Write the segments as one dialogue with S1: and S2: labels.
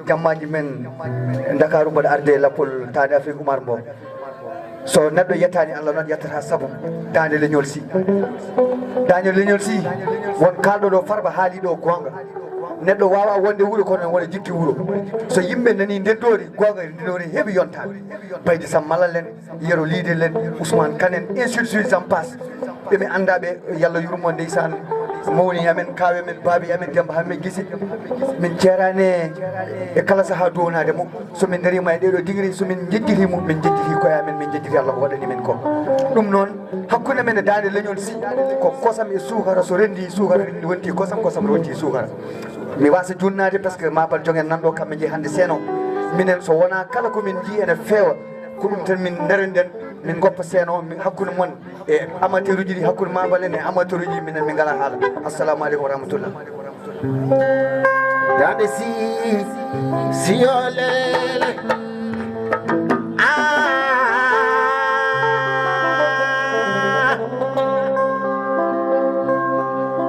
S1: jammaji men Dakaru mbaɗa arde lappol tade Afrique Oumar Mbow so neɗɗo yettani Allah noon yettata saabu dande leñol Sy dande leñol Sy won kalɗo ɗo Farba haali ɗo gonga neɗɗo wawa wonde wuuro kono wona jikki wuuro so yimɓe nani ndenndori gonga ndinori heeɓi yontade Baydy Sam Malal en Yero Lidel en Ousmane Kane en ainsi de suite j'en passe ɓe mi andaɓe yallah yurmo ndeysan mawni amen kawe men baabi amen Demba Hammet Guissé min ceerani e kala saaha duwonade mo somin darima e ɗeɗo digri somin jejjitimo min jejjiti koye amen min jejjiti Allah ko waɗani men ko ɗum noon hakkude men e dande leñol Sy ko kosam e sukara so rendi sukara wonti kosam kosam wonti sukara mi wasa junnade par ce que mabal joguen nanɗo kamɓe jeeyi hande seeno minen so wona kala komin jii ene feewa ko ɗum tan min darenden min goppa seeno hakkude mon e amateur uji ɗi hakkude mabal en e amateur uji minen min ngala haala assalamu aleykum wa rahmatullah
S2: dande Sy yo lele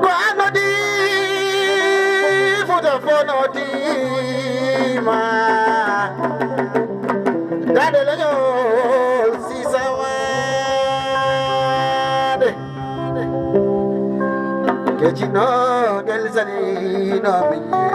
S2: ko anodi futa fonodima dande leñol Sy sawade kecino del salino miñe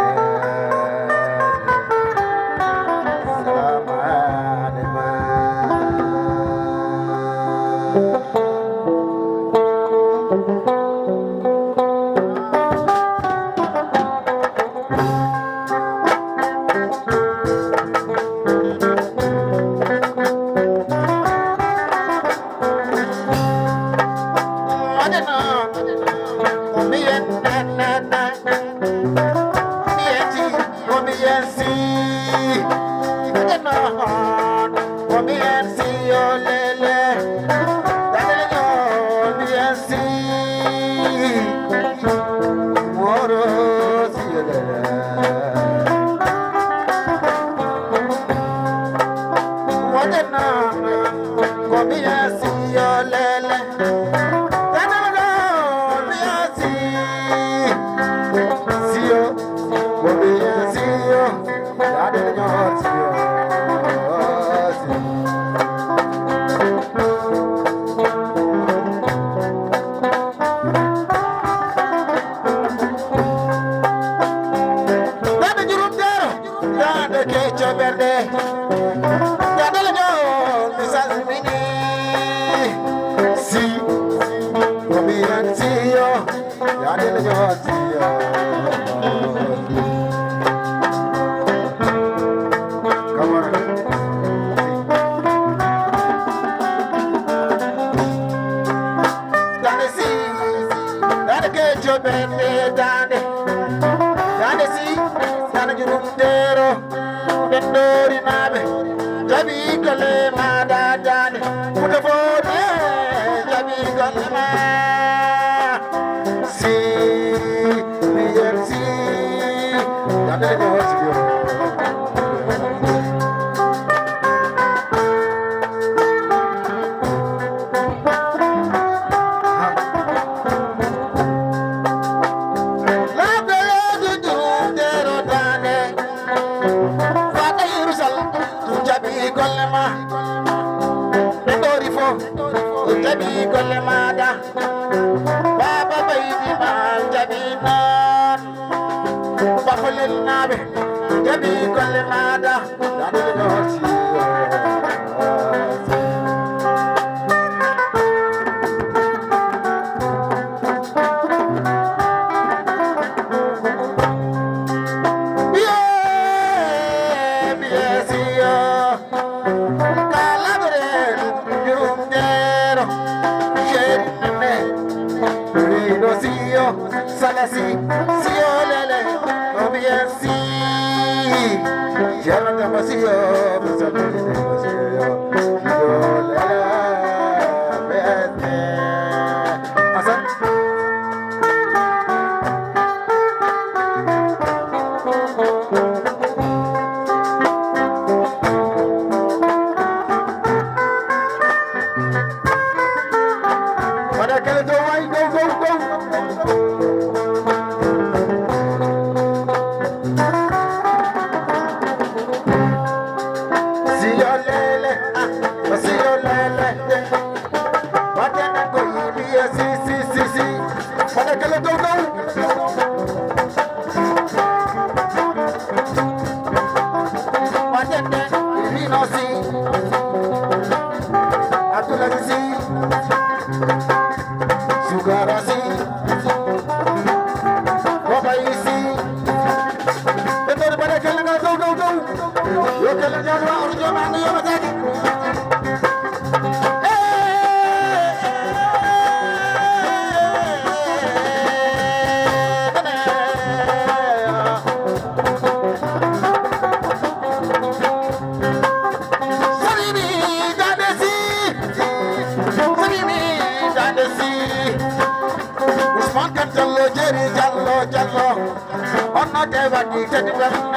S2: on not ever dictated to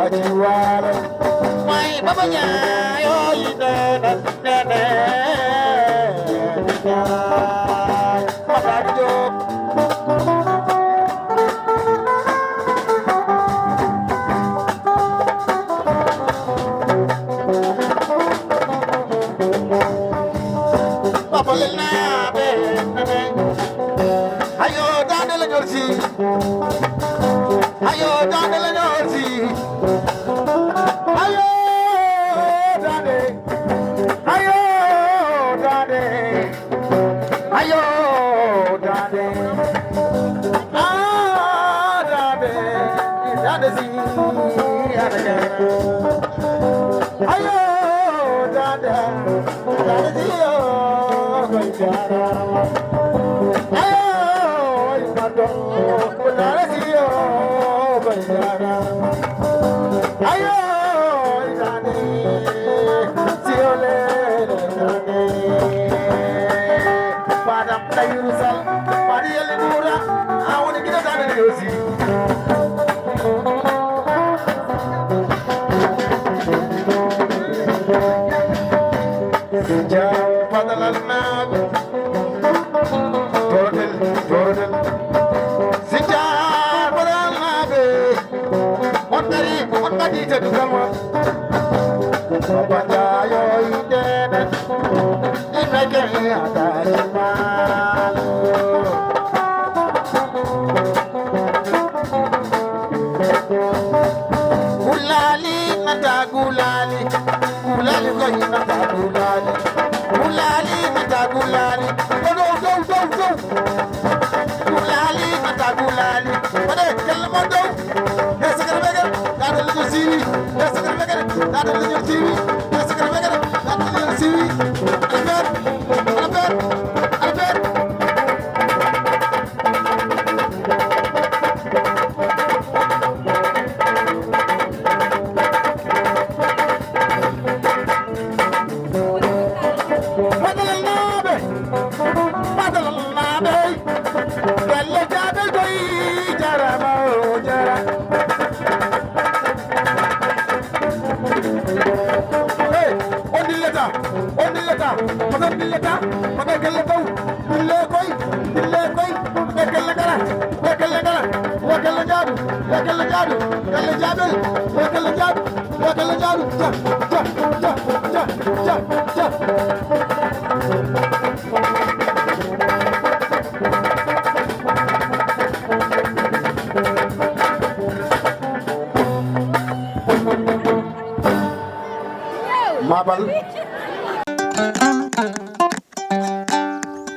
S1: Jaja
S2: wala mai babanya yo ina nene Madajo Papalena be ayo dandela jorsi ayo dandela jorsi ayo dande ayo dande ayo dande ah dande dande si ayo dande dande si yo goyara ayo mato dande si yo goyara ayo dande si yo le dande padam tayurusal padiyel nura awoni kida dande yosi jam padalal nabe torodel sinjar padalal nabe on kadi tadu kama baba yo indene imeke atarimal gulali nata gulali gulali ko nata gulali gulali nata gulali do gulali nata gulali ode kelmo do esakar begar dadal ñu siwi esakar begar dadal ñu siwi esakar begar dadal ñu siwi Albert Mabal